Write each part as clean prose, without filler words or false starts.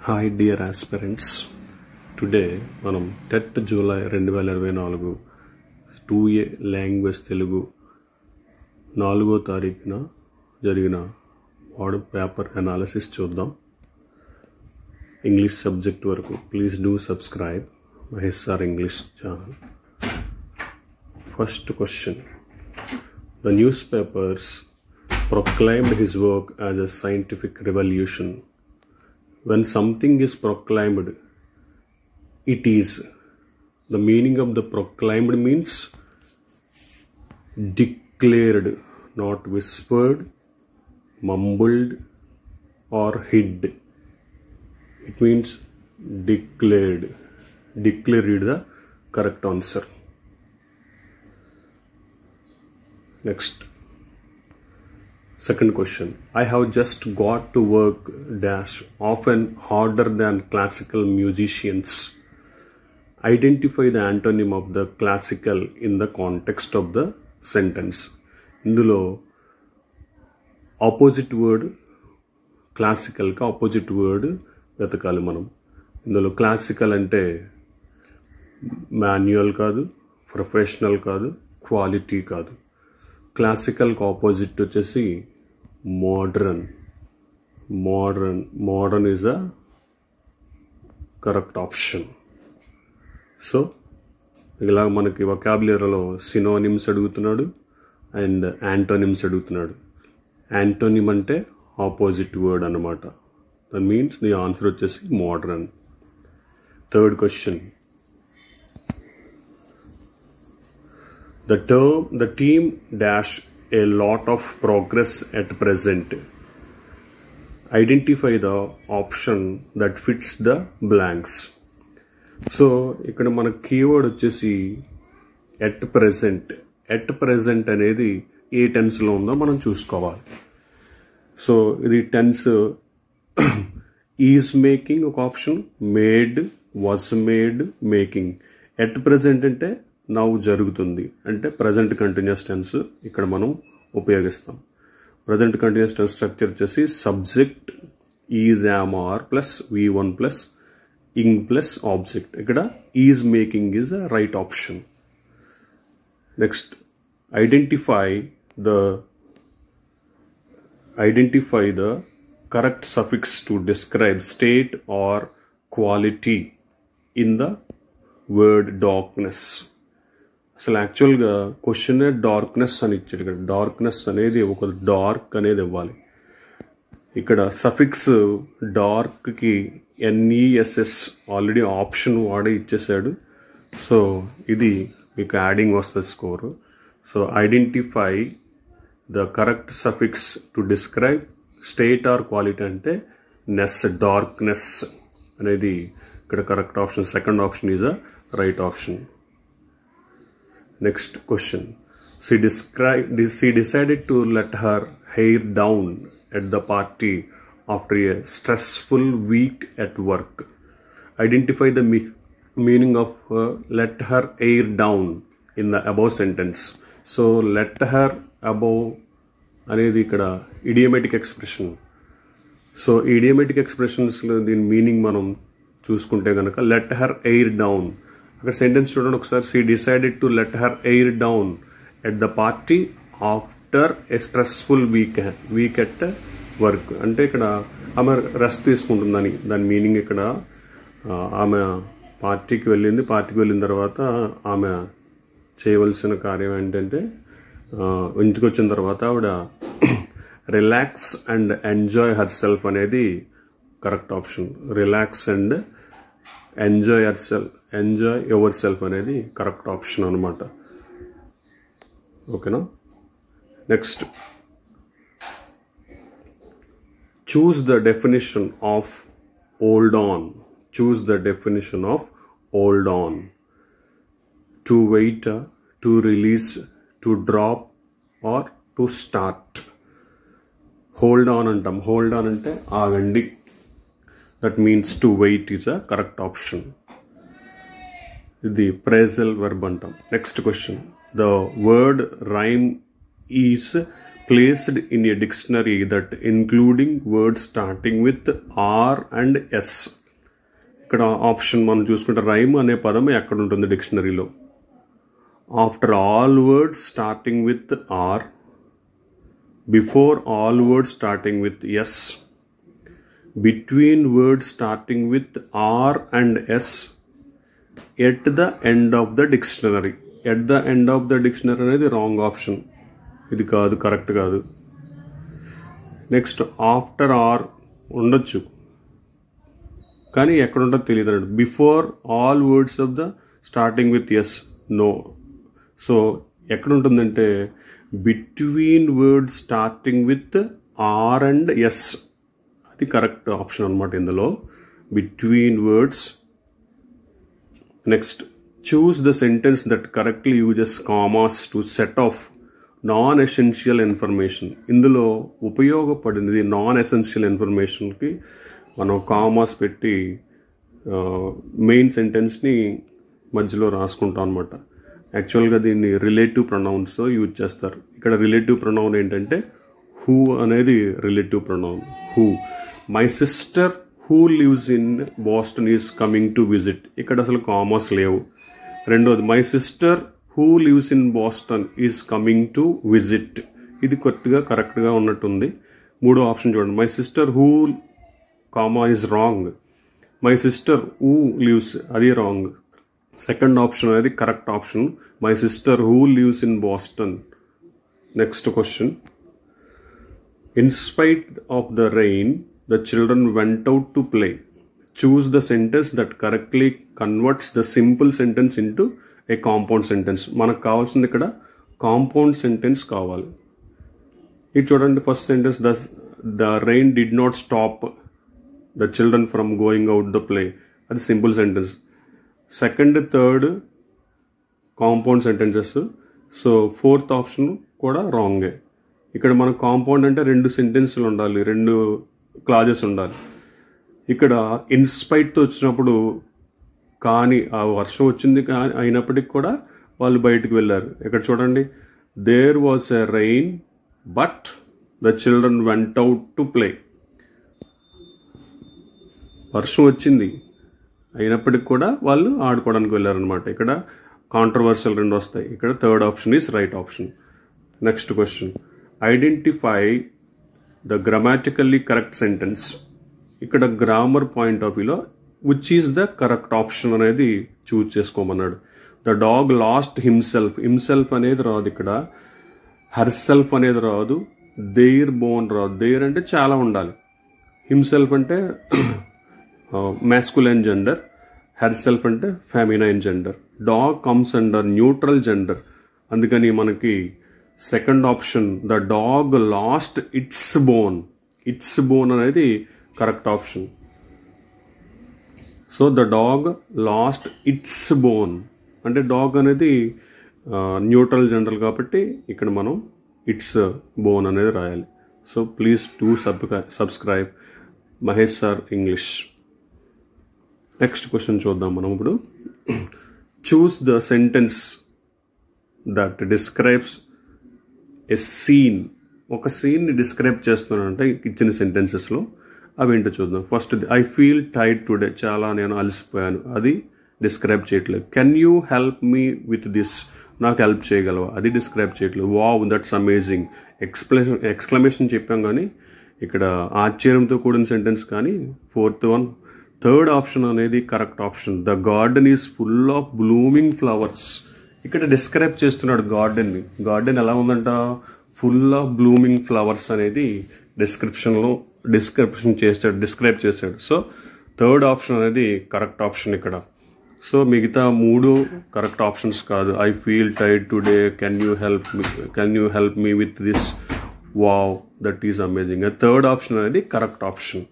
Hi dear aspirants, today మనం TET July 2024 2A language Telugu 4వ తారీఖున జరిగిన వార్డ్ పేపర్ అనాలిసిస్ చూద్దాం. ఇంగ్లీష్ సబ్జెక్ట్ వరకు please do subscribe Mahesh sir English channel. First question, the newspapers proclaimed his work as a scientific revolution. When something is proclaimed, it is. The meaning of the proclaimed means declared, not whispered, mumbled or hid. It means declared. Declared is the correct answer. Next. Second question, I have just got to work dash often harder than classical musicians. Identify the antonym of the classical in the context of the sentence. ఇందులో opposite word క్లాసికల్కి opposite word వెతకాలి మనం. ఇందులో classical అంటే manual కాదు, professional కాదు, quality కాదు. క్లాసికల్కి opposite వచ్చేసి modern. Modern is a correct option. So ఇలా మనకి వొకాబులరీలో సినోనిమ్స్ అడుగుతున్నాడు అండ్ యాంటోనిమ్స్ అడుగుతున్నాడు. యాంటోనిమ్ అంటే ఆపోజిట్ వర్డ్ అన్నమాట. దట్ మీన్స్ ది ఆన్సర్ వచ్చేసి modern. Third question, the team dash a lot of progress at present. Identify the option that fits the blanks. So ఇక్కడ మన keyword వచ్చేసి at present. At present అనేది ఏ టెన్స్లో ఉందో మనం చూసుకోవాలి. So ఇది టెన్స్ ఈజ్ మేకింగ్ ఒక option, made, was made, making. At present అంటే నౌ జరుగుతుంది అంటే ప్రజెంట్ కంటిన్యూస్ టెన్స్ ఇక్కడ మనం ఉపయోగిస్తాం. ప్రజెంట్ కంటిన్యూస్ టెన్స్ స్ట్రక్చర్ వచ్చేసి subject is, am, are plus V1 plus ing plus object. ఇక్కడ is making is a right option. Next, identify the correct suffix to describe state or quality in the word darkness. అసలు యాక్చువల్గా question darkness అని ఇచ్చాడు. ఇక్కడ darkness అనేది ఒక dark అనేది ఇవ్వాలి. ఇక్కడ సఫిక్స్ డార్క్కి NESS ఆల్రెడీ ఆప్షన్ వాడే ఇచ్చేసాడు. సో ఇది మీకు యాడింగ్ వస్తుంది score. So identify the correct suffix to describe state or quality అంటే నెస్, డార్క్నెస్ అనేది ఇక్కడ correct option. Second option is a right option. Next question, she decided to let her hair down at the party after a stressful week at work. Identify the meaning of let her hair down in the above sentence. So let her above అనేది ఇక్కడ idiomatic expression. So idiomatic expressionsలో దీని meaning మనం చూసుకుంటే కనుక let her hair down. అక్కడ sentence చూడండి ఒకసారి. She decided to let her air down at the party after a stressful week at work. అంటే ఇక్కడ ఆమె రెస్ట్ తీసుకుంటుందని దాని మీనింగ్. ఇక్కడ ఆమె పార్టీకి వెళ్ళిన తర్వాత ఆమె చేయవలసిన కార్యం ఏంటంటే ఇంటికి వచ్చిన తర్వాత ఆవిడ relax and enjoy herself అనేది correct option. Relax and enjoy yourself అనేది కరెక్ట్ ఆప్షన్ అనమాట. ఓకేనా. Next, choose the definition of old on. Choose the definition of old on. To wait, to release, to drop or to start. Hold on అంటాం. Hold on అంటే ఆగండి. That means to wait is a correct option. The phrasal verb antam. Next question, the word rhyme is placed in a dictionary that including words starting with R and S. ఇక్కడ option మనం చూసుకుంటే rhyme అనే పదం ఎక్కడ ఉంటుంది డిక్షనరీలో? After all words starting with R, before all words starting with S, between words starting with R and S, at the end of the dictionary. At the end of the dictionary అనేది wrong option, ఇది కాదు, correct కాదు. Next after are ఉండొచ్చు కానీ ఎక్కడ ఉంటుందో తెలియదు అన్నాడు. Before all words of the starting with S, no. So ఎక్కడ ఉంటుందంటే between words starting with R and S, అది కరెక్ట్ ఆప్షన్ అనమాట ఇందులో, between words. Next choose the sentence that correctly uses commas to set off non-essential information. ఇందులో ఉపయోగపడినది non essential ఇన్ఫర్మేషన్కి మనం commas పెట్టి main సెంటెన్స్ని మధ్యలో రాసుకుంటాం అనమాట. యాక్చువల్గా దీన్ని రిలేటివ్ ప్రొనౌన్స్తో యూజ్ చేస్తారు. ఇక్కడ రిలేటివ్ ప్రొనౌన్ ఏంటంటే హూ అనేది relative pronoun. Who. My sister who lives in Boston is coming to visit, ఇక్కడ అసలు కామాస్ లేవు. రెండోది my sister who lives in Boston is coming to visit, ఇది కరెక్ట్గా ఉన్నట్టుంది. మూడో ఆప్షన్ చూడండి, my sister who comma is wrong, my sister who lives అది రాంగ్. సెకండ్ ఆప్షన్ అనేది correct option, my sister who lives in Boston. Next question, in spite of the rain the children went out to play. Choose the sentence that correctly converts the simple sentence into a compound sentence. మనకు కావాల్సింది ఇక్కడ compound sentence కావాలి. ఇది చూడండి, first sentence the rain did not stop the children from going out the play, అది simple sentence. Second third compound sentences. So fourth option కూడా రాంగే. ఇక్కడ మనకు కాంపౌండ్ అంటే రెండు సెంటెన్స్లు ఉండాలి, రెండు క్లాజెస్ ఉండాలి. ఇక్కడ ఇన్స్పైట్తో వచ్చినప్పుడు కానీ ఆ వర్షం వచ్చింది కానీ అయినప్పటికీ కూడా వాళ్ళు బయటకు వెళ్ళారు. ఇక్కడ చూడండి, there was a rain but the children went out to play. వర్షం వచ్చింది అయినప్పటికి కూడా వాళ్ళు ఆడుకోవడానికి వెళ్ళారనమాట. ఇక్కడ కాంట్రవర్షియల్ రెండు వస్తాయి. ఇక్కడ third option is right option. Next question, identify the grammatically correct sentence. ఇక్కడ గ్రామర్ పాయింట్ ఆఫ్ వ్యూలో which is the correct option అనేది చూజ్ చేసుకోమన్నాడు. The dog lost himself, himself అనేది రాదు ఇక్కడ, హర్ సెల్ఫ్ అనేది రాదు, దేర్ బోన్ రాదు. దేర్ అంటే చాలా ఉండాలి, హిమ్సెల్ఫ్ అంటే masculine gender, herself అంటే feminine gender. Dog comes under neutral gender. అందుకని మనకి second option the dog lost its bone, its bone అనేది correct option. So the dog lost its bone అంటే డాగ్ అనేది న్యూట్రల్ జెండర్ కాబట్టి ఇక్కడ మనం ఇట్స్ బోన్ అనేది రాయాలి. So please to subscribe Mahesh sir English. Next question చూద్దాం మనం ఇప్పుడు. Choose the sentence that describes a scene. ఒక సీన్ని డిస్క్రైబ్ చేస్తున్నానంటే ఇచ్చిన సెంటెన్సెస్లో అవేంటో చూద్దాం. First I feel tired today, చాలా నేను అలసిపోయాను, అది డిస్క్రైబ్ చేయట్లేదు. Can you help me with this, నాకు హెల్ప్ చేయగలవా, అది డిస్క్రైబ్ చేయట్లేదు. వావ్ దట్స్ అమేజింగ్, ఎక్స్క్లమేషన్ చెప్పాం కానీ ఇక్కడ ఆశ్చర్యంతో కూడిన సెంటెన్స్ కానీ. ఫోర్త్ వన్, థర్డ్ ఆప్షన్ అనేది correct option. The garden is full of blooming flowers. ఇక్కడ డిస్క్రైబ్ చేస్తున్నాడు గార్డెన్ని. గార్డెన్ ఎలా ఉందంట, ఫుల్ ఆఫ్ బ్లూమింగ్ ఫ్లవర్స్ అనేది డిస్క్రైబ్ చేశాడు. సో థర్డ్ ఆప్షన్ అనేది కరెక్ట్ ఆప్షన్ ఇక్కడ. సో మిగతా మూడు కరెక్ట్ ఆప్షన్స్ కాదు. I feel tired today, can you help me with this, wow that is amazing. Third option అనేది correct option.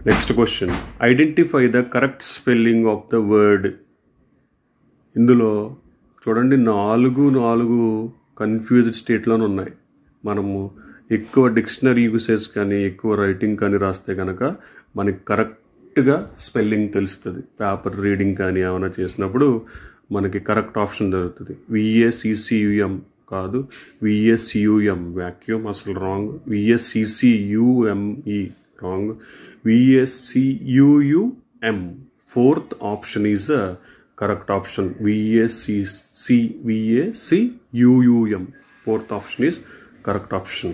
Next question, identify the correct spelling of the word. ఇందులో చూడండి నాలుగు confused స్టేట్లోనే ఉన్నాయి. మనము ఎక్కువ డిక్షనరీ యూసేజ్ కానీ ఎక్కువ రైటింగ్ కానీ రాస్తే కనుక మనకి కరెక్ట్గా స్పెల్లింగ్ తెలుస్తుంది. పేపర్ రీడింగ్ కానీ ఏమైనా చేసినప్పుడు మనకి కరెక్ట్ ఆప్షన్ దొరుకుతుంది. VACCUM కాదు. VSUM vacuum అసలు wrong. VSCCUME wrong. VSCUUM fourth option is the correct option. VSCUUM fourth option is correct option.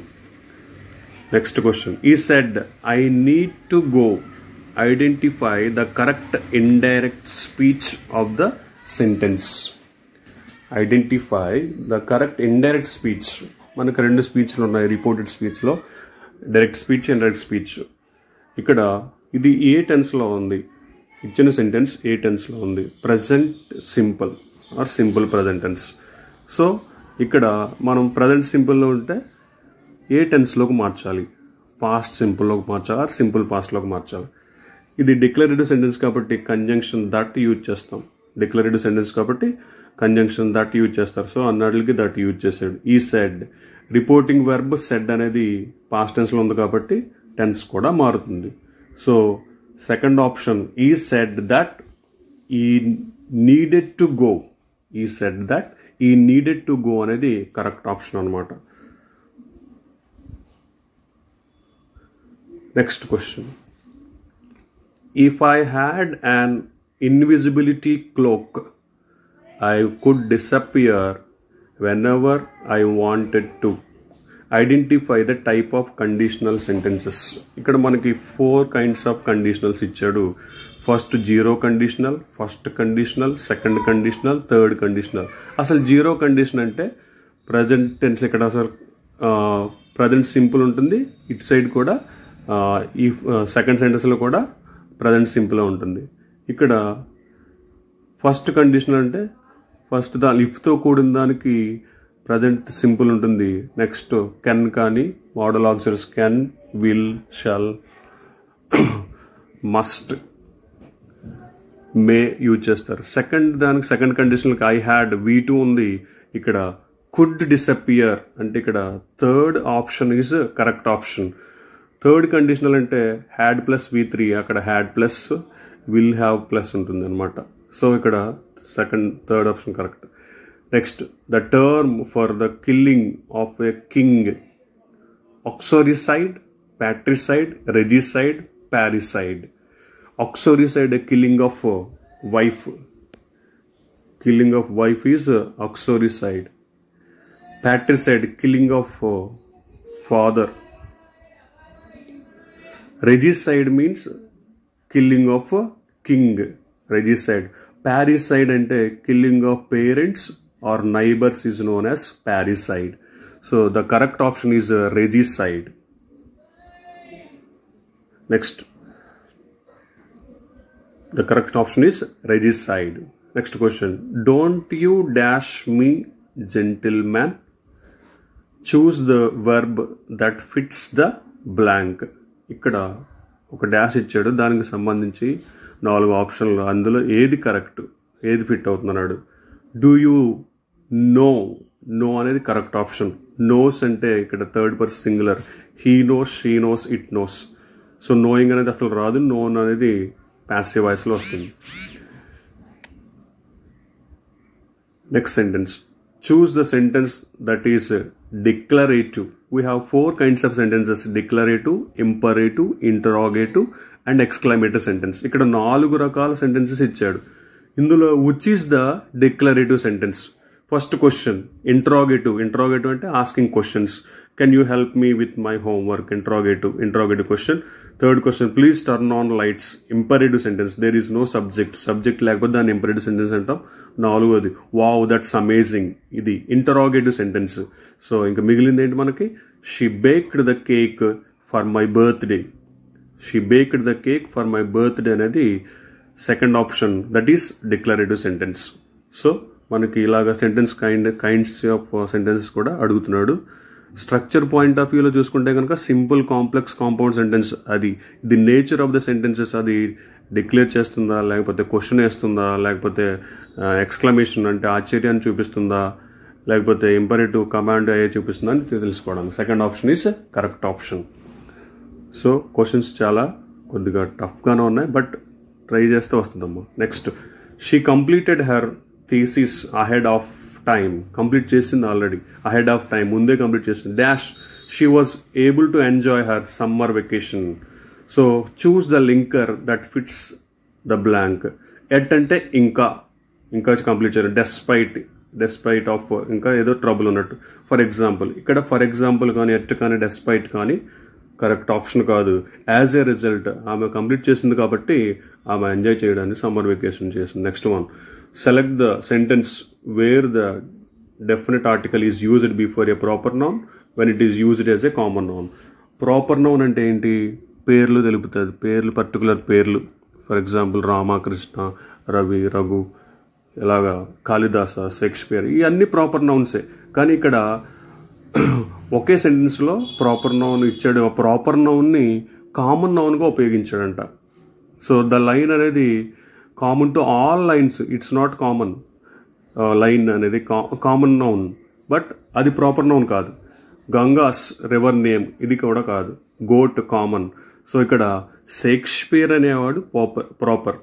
Next question. He said, I need to go. Identify the correct indirect speech of the sentence. Identify the correct indirect speech. మనకు రెండు స్పీచ్లు ఉన్నాయి reported స్పీచ్లో, direct speech, indirect speech. ఇక్కడ ఇది ఏ టెన్స్లో ఉంది? ఇచ్చిన సెంటెన్స్ ఏ టెన్స్లో ఉంది? Present simple or simple present tense. So ఇక్కడ మనం ప్రజెంట్ సింపుల్లో ఉంటే ఏ టెన్స్లోకి మార్చాలి? పాస్ట్ సింపుల్లోకి మార్చాలి ఆర్ సింపుల్ పాస్ట్లోకి మార్చాలి. ఇది డిక్లరేటివ్ సెంటెన్స్ కాబట్టి కంజంక్షన్ దట్ యూజ్ చేస్తాం. డిక్లరేటివ్ సెంటెన్స్ కాబట్టి కంజంక్షన్ దట్ యూజ్ చేస్తారు. సో అన్నట్లకి దట్ యూజ్ చేశాడు. ఈ సెడ్ రిపోర్టింగ్ వెర్బ్ సెడ్ అనేది పాస్ట్ టెన్స్లో ఉంది కాబట్టి టెన్స్ కూడా మారుతుంది. సో సెకండ్ ఆప్షన్ ఈ సెడ్ దట్ ఈ నీడెడ్ టు గో. ఈ సెడ్ దట్ ఈ నీడెడ్ టు గో అనేది కరెక్ట్ ఆప్షన్ అనమాట. Next question. If I had an invisibility cloak, I could disappear whenever I wanted to. Identify the type of conditional sentences. ఇక్కడ మనకి 4 kinds of conditionals ఇచ్చాడు. First zero conditional, first conditional, second conditional, third conditional. అసలు zero condition అంటే present tense. ఇక్కడ అసలు present simple ఉంటుంది, ఇటు side కూడా ఈ సెకండ్ సెంటెన్స్లో కూడా ప్రజెంట్ సింపుల్ ఉంటుంది. ఇక్కడ ఫస్ట్ కండిషన్ అంటే ఫస్ట్ ఇఫ్తో కూడిన దానికి ప్రజెంట్ సింపుల్ ఉంటుంది. నెక్స్ట్ కెన్ కానీ model auxiliaries can, will, shall, must, may use చేస్తారు. దానికి సెకండ్ కండిషన్కి ఐ హ్యాడ్ V2 ఉంది. ఇక్కడ కుడ్ డిసపియర్ అంటే ఇక్కడ third option is correct option. Third conditional అంటే హ్యాడ్ ప్లస్ V3, అక్కడ had plus will have plus ఉంటుంది అనమాట. సో ఇక్కడ third option correct. Next the term for the killing of a king, uxoricide, patricide, regicide, parricide. Uxoricide killing of wife. Killing of wife is uxoricide. Patricide killing of father. Regicide means killing of a king. Regicide. Parricide ante killing of parents or neighbors is known as parricide. So the correct option is regicide. Next. The correct option is regicide. Next question. Don't you dash me, gentleman. Choose the verb that fits the blank. ఇక్కడ ఒక dash ఇచ్చాడు, దానికి సంబంధించి 4 ఆప్షన్లు. అందులో ఏది correct, ఏది fit అవుతున్నాడు? Do you know. నో అనేది కరెక్ట్ ఆప్షన్. నోస్ అంటే ఇక్కడ third person singular. He knows, she knows, it knows. So knowing అనేది అసలు రాదు. నోన్ అనేది ప్యాసివ్ వాయిస్లో వస్తుంది. Next sentence. Choose the sentence that is declarative. We have 4 kinds of sentences: declarative, imperative, interrogative and exclamative sentence. ఇక్కడ 4 రకాల sentences ఇచ్చాడు. ఇందులో which is the declarative sentence? First question interrogative. Interrogative అంటే asking questions. Can you help me with my homework? Interrogative question. Third question please turn on lights. Imperative sentence. There is no subject. Subject లేకపోతే దాన్ని imperative sentence అంటాం. 4వది wow that's amazing. ఇది interrogative sentence. So ఇంకా మిగిలింది ఏంటి మనకి? She baked the cake for my birthday. She baked the cake for my birthday అనేది second option. That is declarative sentence. So మనకి ఇలాగ కైండ్స్ ఆఫ్ సెంటెన్సెస్ కూడా అడుగుతున్నాడు. స్ట్రక్చర్ పాయింట్ ఆఫ్ వ్యూలో చూసుకుంటే కనుక సింపుల్, కాంప్లెక్స్, కాంపౌండ్ సెంటెన్స్ అది the nature of the sentences అది డిక్లేర్ చేస్తుందా, లేకపోతే క్వశ్చన్ వేస్తుందా, లేకపోతే ఎక్స్క్లమేషన్ అంటే ఆశ్చర్యాన్ని చూపిస్తుందా, లేకపోతే ఇంపరేటివ్ కమాండ్ అయ్యే చూపిస్తుందా అని తెలుసుకోవడం. Second option is correct option. So questions చాలా కొద్దిగా టఫ్గానే ఉన్నాయి, బట్ ట్రై చేస్తే వస్తుందమ్మా. Next, she completed her thesis ahead of time, complete చేసింది ఆల్రెడీ, అహెడ్ ఆఫ్ టైమ్, ముందే కంప్లీట్ చేసింది. Dash she was able to enjoy her summer vacation. So choose the linker that fits the blank. At అంటే ఇంకా complete చేయాలి. Despite of ఇంకా ఏదో trouble ఉన్నట్టు. For example, ఇక్కడ ఫర్ ఎగ్జాంపుల్ కానీ ఎట్ కానీ డెస్పైట్ కానీ కరెక్ట్ ఆప్షన్ కాదు. యాజ్ ఏ రిజల్ట్, ఆమె కంప్లీట్ చేసింది కాబట్టి ఆమె ఎంజాయ్ చేయడానికి సమ్మర్ వెకేషన్ చేసింది. Next one, select the sentence wear the definite article is used before a proper noun when it is used as a common noun. Proper noun అంటే ఏంటి? పేర్లు తెలుపుతుంది, పర్టికులర్ పేర్లు. ఫర్ ఎగ్జాంపుల్ రామకృష్ణ, రవి, రఘు, ఇలాగా Kalidasa, Shakespeare, ఇవన్నీ proper నౌన్సే. కానీ ఇక్కడ ఒకే సెంటెన్స్లో ప్రాపర్ నౌన్ ఇచ్చాడు. ఆ ప్రాపర్ నౌన్ని కామన్ నౌన్గా ఉపయోగించాడంట. సో ద లైన్ అనేది common to all lines, it's not common. Line అనేది కామన్ నౌన్, బట్ అది ప్రాపర్ నౌన్ కాదు. గంగాస్ రివర్ నేమ్, ఇది కూడా కాదు. Goat common. సో ఇక్కడ షేక్స్పియర్ అనేవాడు ప్రాపర్.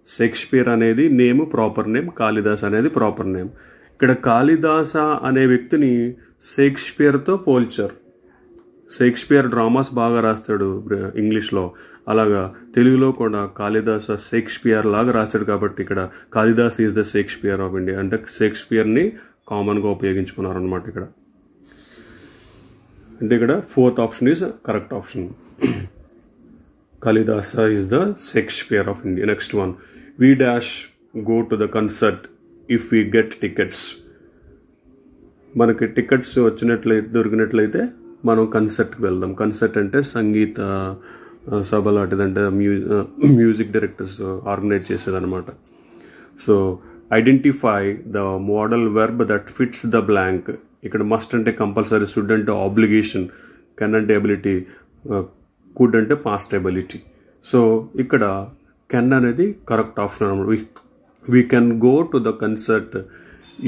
షేక్స్పియర్ అనేది నేమ్, ప్రాపర్ నేమ్. కాళిదాస్ అనేది ప్రాపర్ నేమ్. ఇక్కడ కాళిదాస అనే వ్యక్తిని షేక్స్పియర్తో పోల్చారు. షేక్స్పియర్ డ్రామాస్ బాగా రాస్తాడు ఇంగ్లీష్లో, అలాగా తెలుగులో కూడా కాళిదాస షేక్స్పియర్ లాగా రాస్తాడు. కాబట్టి ఇక్కడ Kalidas is the Shakespeare of India అంటే షేక్స్పియర్ని కామన్గా ఉపయోగించుకున్నారు అనమాట ఇక్కడ. అంటే ఇక్కడ fourth option is correct option. Kalidasa is the Shakespeare of India. Next one, we dash go to the concert if we get tickets. మనకి టికెట్స్ దొరికినట్లయితే మనం కన్సర్ట్కి వెళ్దాం. కన్సర్ట్ అంటే సంగీత సభ లాంటిదంటే మ్యూజిక్ డైరెక్టర్స్ ఆర్గనైజ్ చేసేదన్నమాట. So identify the modal verb that fits the blank. ఇక్కడ మస్ట్ అంటే కంపల్సరీ, షుడ్ అంటే ఆబ్లిగేషన్, కెన్ అంటే ఎబిలిటీ, కుడ్ అంటే పాస్ట్ ఎబిలిటీ. సో ఇక్కడ కెన్ అనేది కరెక్ట్ ఆప్షన్ అనమాట. We can go to the concert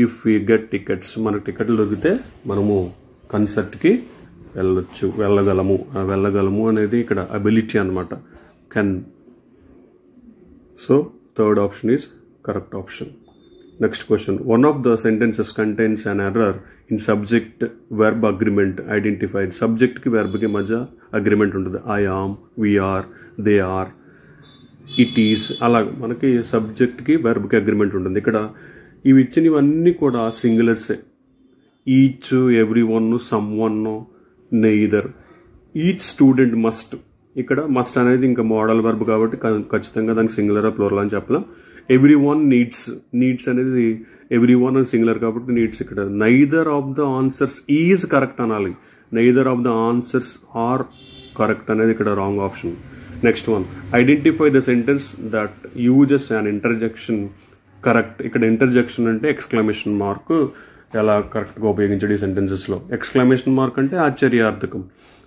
if we get tickets. మనకు టికెట్లు దొరికితే మనము కన్సర్ట్కి వెళ్ళగలము అనేది ఇక్కడ అబిలిటీ అనమాట, can. So third option is correct option. Next question, one of the sentences contains an error in subject verb agreement identified. సబ్జెక్ట్కి వెర్బ్కి మధ్య అగ్రిమెంట్ ఉంటుంది. I am, we are, they are, it is, అలా మనకి సబ్జెక్ట్కి వెర్బ్కి agreement ఉంటుంది. ఇక్కడ ఇవి ఇచ్చినవన్నీ కూడా సింగులర్సే. Each, everyone, someone, neither. Each student must. ఇక్కడ మస్ట్ అనేది ఇంకా మోడల్ వెర్బ్ కాబట్టి ఖచ్చితంగా దానికి సింగులర్ ప్లూరల్ అని చెప్పలేం. ఎవ్రీ వన్ నీడ్స్ అనేది ఎవ్రీ వన్ సింగులర్ కాబట్టి నీడ్స్. ఇక్కడ neither of the answers is correct అనాలి. Neither of the answers are correct అనేది ఇక్కడ wrong option. Next one, identify the sentence that uses an interjection correct. ఇక్కడ interjection అంటే exclamation mark ఎలా కరెక్ట్గా ఉపయోగించాడు ఈ సెంటెన్సెస్లో. ఎక్స్క్లమేషన్ మార్క్ అంటే ఆశ్చర్యార్థకం.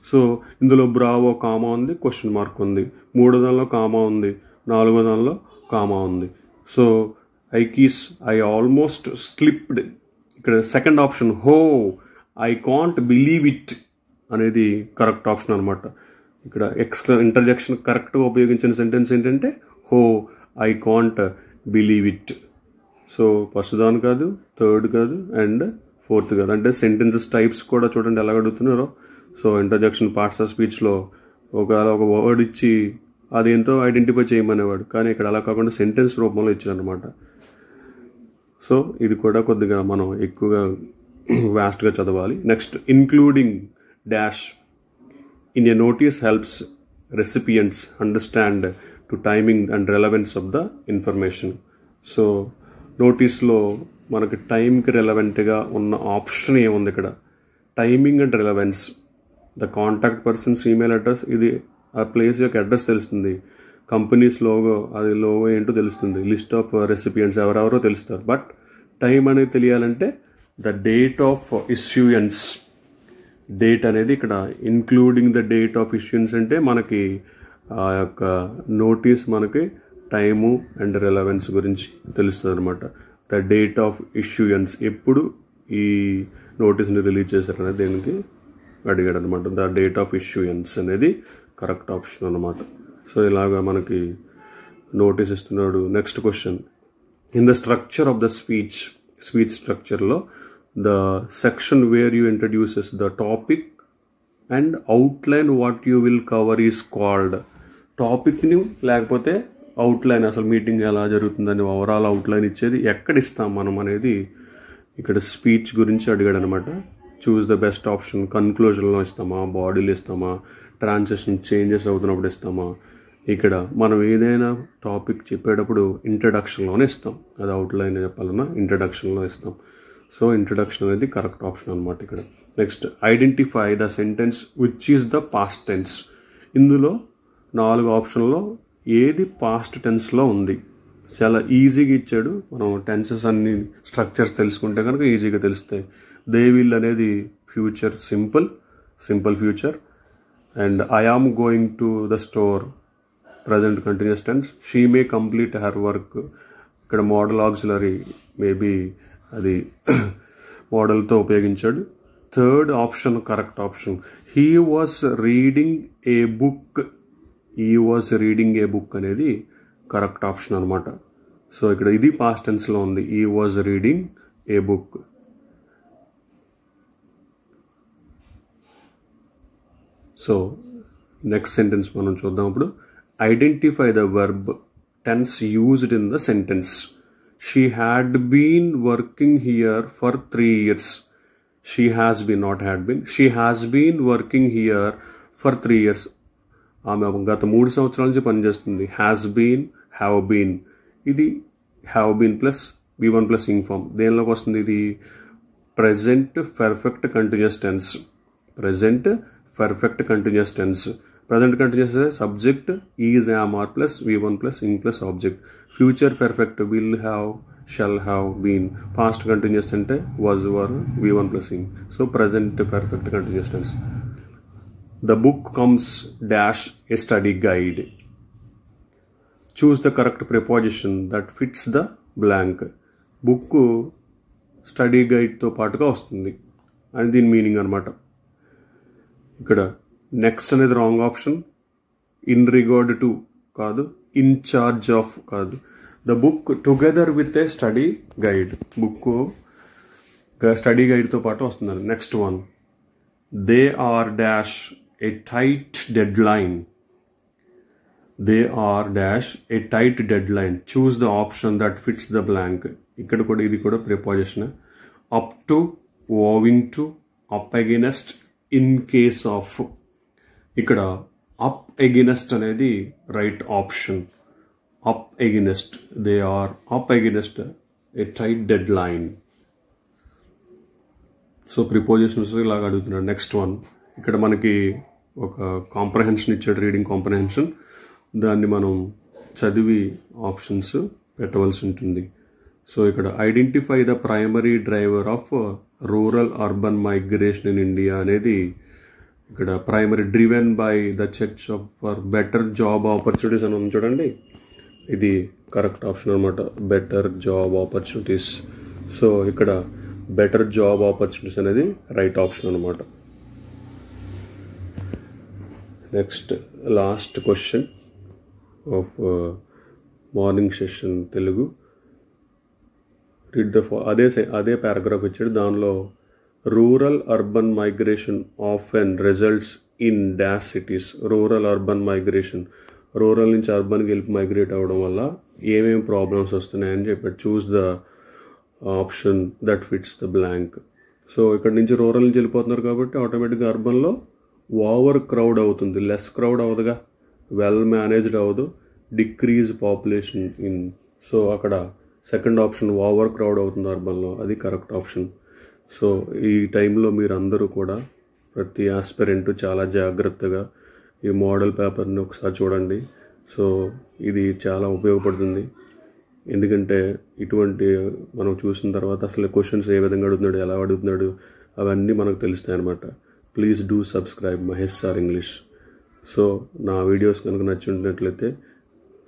సో ఇందులో బ్రావో కామా ఉంది, క్వశ్చన్ మార్క్ ఉంది. 3వ దానిలో కామా ఉంది, 4వ దానిలో కామా ఉంది. So I almost slipped. ఇక్కడ సెకండ్ ఆప్షన్ హో, ఐ కాంట్ బిలీవ్ ఇట్ అనేది కరెక్ట్ ఆప్షన్ అనమాట. ఇక్కడ ఇంటర్జెక్షన్ కరెక్ట్గా ఉపయోగించిన సెంటెన్స్ ఏంటంటే హో, I can't believe it. So first దాని కాదు, థర్డ్ కాదు, అండ్ ఫోర్త్ కాదు. అంటే సెంటెన్సెస్ టైప్స్ కూడా చూడండి ఎలా అడుగుతున్నారో. సో ఇంటర్జెక్షన్ పార్ట్స్ ఆఫ్ స్పీచ్లో ఒక వర్డ్ ఇచ్చి అదేంటో ఐడెంటిఫై చేయమనేవాడు, కానీ ఇక్కడ అలా కాకుండా సెంటెన్స్ రూపంలో ఇచ్చారనమాట. సో ఇది కూడా కొద్దిగా మనం ఎక్కువగా వాస్ట్గా చదవాలి. Next, including dash in a notice helps recipients understand to timing and relevance of the information. So నోటీస్లో మనకి టైంకి రెలవెంట్గా ఉన్న ఆప్షన్ ఏముంది ఇక్కడ? Timing and relevance. The contact persons email address, ఇది ఆ ప్లేస్ యొక్క అడ్రస్ తెలుస్తుంది. కంపెనీస్ లోగో, అది లోగో ఏంటో తెలుస్తుంది. లిస్ట్ ఆఫ్ రెసిపియంట్స్ ఎవరెవరో తెలుస్తారు. బట్ టైం అనేది తెలియాలంటే the date of issuance. Date అనేది ఇక్కడ including the date of issuance అంటే మనకి ఆ యొక్క నోటీస్ మనకి టైము అండ్ రెలవెన్స్ గురించి తెలుస్తుంది అనమాట. ద డేట్ ఆఫ్ ఇష్యూయన్స్, ఎప్పుడు ఈ నోటీస్ని రిలీజ్ చేశారనేది దీనికి అడిగాడు అనమాట. ద డేట్ ఆఫ్ ఇష్యూయన్స్ అనేది కరెక్ట్ ఆప్షన్ అనమాట. సో ఇలాగా మనకి నోటీస్ ఇస్తున్నాడు. Next question, in the structure of the speech speech స్ట్రక్చర్లో the section where you introduces the topic and outline what you will cover is called. టాపిక్ని లేకపోతే outline, అసలు meeting ఎలా జరుగుతుందని ఓవరాల్ అవుట్లైన్ ఇచ్చేది ఎక్కడ ఇస్తాం మనం అనేది ఇక్కడ స్పీచ్ గురించి అడిగాడు అనమాట. Choose the best option. కన్క్లూజన్లో ఇస్తామా, బాడీలో ఇస్తామా, ట్రాన్సిషన్ చేంజెస్ అవుతున్నప్పుడు ఇస్తామా. ఇక్కడ మనం ఏదైనా టాపిక్ చెప్పేటప్పుడు ఇంట్రడక్షన్లోనే ఇస్తాం. అది అవుట్లైన్ చెప్పాలన్నా ఇంట్రడక్షన్లో ఇస్తాం. సో ఇంట్రడక్షన్ అనేది కరెక్ట్ ఆప్షన్ అనమాట ఇక్కడ. Next, identify the sentence which is the past tense. ఇందులో 4 ఆప్షన్లో ఏది పాస్ట్ టెన్స్లో ఉంది. చాలా ఈజీగా ఇచ్చాడు. మనం టెన్సెస్ అన్ని స్ట్రక్చర్స్ తెలుసుకుంటే కనుక ఈజీగా తెలుస్తాయి. దే విల్ అనేది future simple future. And I am going to the store present continuous tense. She may complete her work. ఇక్కడ మోడల్ ఆక్సిలరీ మేబీ అది మోడల్తో ఉపయోగించాడు. Third option correct option. He was reading a book. అనేది correct option అనమాట. So ఇక్కడ ఇది past టెన్స్లో ఉంది. He was reading a book. So next sentence మనం చూద్దాం ఇప్పుడు. Identify the verb tense used in the sentence. She had been working here for 3 years. She has been, not had been. She has been working here for 3 years. ఆమె గత 3 సంవత్సరాల నుంచి పనిచేస్తుంది. Has been, have been. ఇది have been plus V1 plus ing form. దేనిలోకి వస్తుంది ఇది? Present perfect continuous tense. Present perfect continuous tense. Present continuous subject is, am, are plus V1 plus ing plus object. Future perfect will have, shall have, been. Past continuous అంటే was, were, V1 plus ing. So present perfect continuous tense. The book comes dash a study guide. Choose the correct preposition that fits the blank. Book study గైడ్తో పాటుగా వస్తుంది అని దీని meaning అనమాట. ఇక్కడ next అనేది wrong option. In regard to కాదు, in charge of కాదు. The book together with a study guide. Book study గైడ్తో పాటు వస్తుంది. Next one, they are dash a tight deadline. They are dash a tight deadline. Choose the option that fits the blank. ఇక్కడ కూడా ఇది కూడా preposition. Up to, owing to, up against, in case of. ఇక్కడ up against అనేది right option. up against. They are up against a tight deadline. So prepositions ఇలాగ అడుగుతున్నాడు. Next one, ఇక్కడ మనకి ఒక కాంప్రహెన్షన్ ఇచ్చాడు, రీడింగ్ కాంప్రహెన్షన్. దాన్ని మనం చదివి ఆప్షన్స్ పెట్టవలసి ఉంటుంది. సో ఇక్కడ identify the primary driver of rural urban migration in India అనేది ఇక్కడ primary driven by the church of for better job opportunities అని ఉంది చూడండి. ఇది కరెక్ట్ ఆప్షన్ అనమాట, బెటర్ జాబ్ ఆపర్చునిటీస్. సో ఇక్కడ బెటర్ జాబ్ ఆపర్చునిటీస్ అనేది రైట్ ఆప్షన్ అనమాట. Next last question of morning session Telugu. Read the అదే పారాగ్రాఫ్ ఇచ్చాడు. దానిలో rural urban migration often results in dash cities. Rural urban migration, rural నుంచి అర్బన్కి వెళ్ళి migrate అవ్వడం వల్ల ఏమేమి ప్రాబ్లమ్స్ వస్తున్నాయని చెప్పాడు. Choose the option that fits the blank. So ఇక్కడ నుంచి రూరల్ నుంచి వెళ్ళిపోతున్నారు కాబట్టి ఆటోమేటిక్గా అర్బన్లో ఓవర్ క్రౌడ్ అవుతుంది, లెస్ క్రౌడ్ అవ్వదుగా, వెల్ మేనేజ్డ్ అవ్వదు, డిక్రీజ్ పాపులేషన్ ఇన్. సో అక్కడ సెకండ్ ఆప్షన్ ఓవర్ క్రౌడ్ అవుతుంది అర్బన్లో, అది కరెక్ట్ ఆప్షన్. సో ఈ టైంలో మీరు అందరూ కూడా ప్రతి ఆస్పిరెంట్ చాలా జాగ్రత్తగా ఈ మోడల్ పేపర్ని ఒకసారి చూడండి. సో ఇది చాలా ఉపయోగపడుతుంది. ఎందుకంటే ఇటువంటి మనం చూసిన తర్వాత అసలు క్వశ్చన్స్ ఏ విధంగా అడుగుతున్నాడు, ఎలా అడుగుతున్నాడు అవన్నీ మనకు తెలుస్తాయి అన్నమాట. Please do subscribe Mahesh sir English. So నా వీడియోస్ కనుక నచ్చినట్లయితే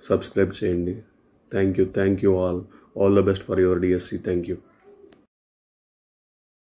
సబ్స్క్రైబ్ చేయండి. Thank you all the best for your DSC. Thank you.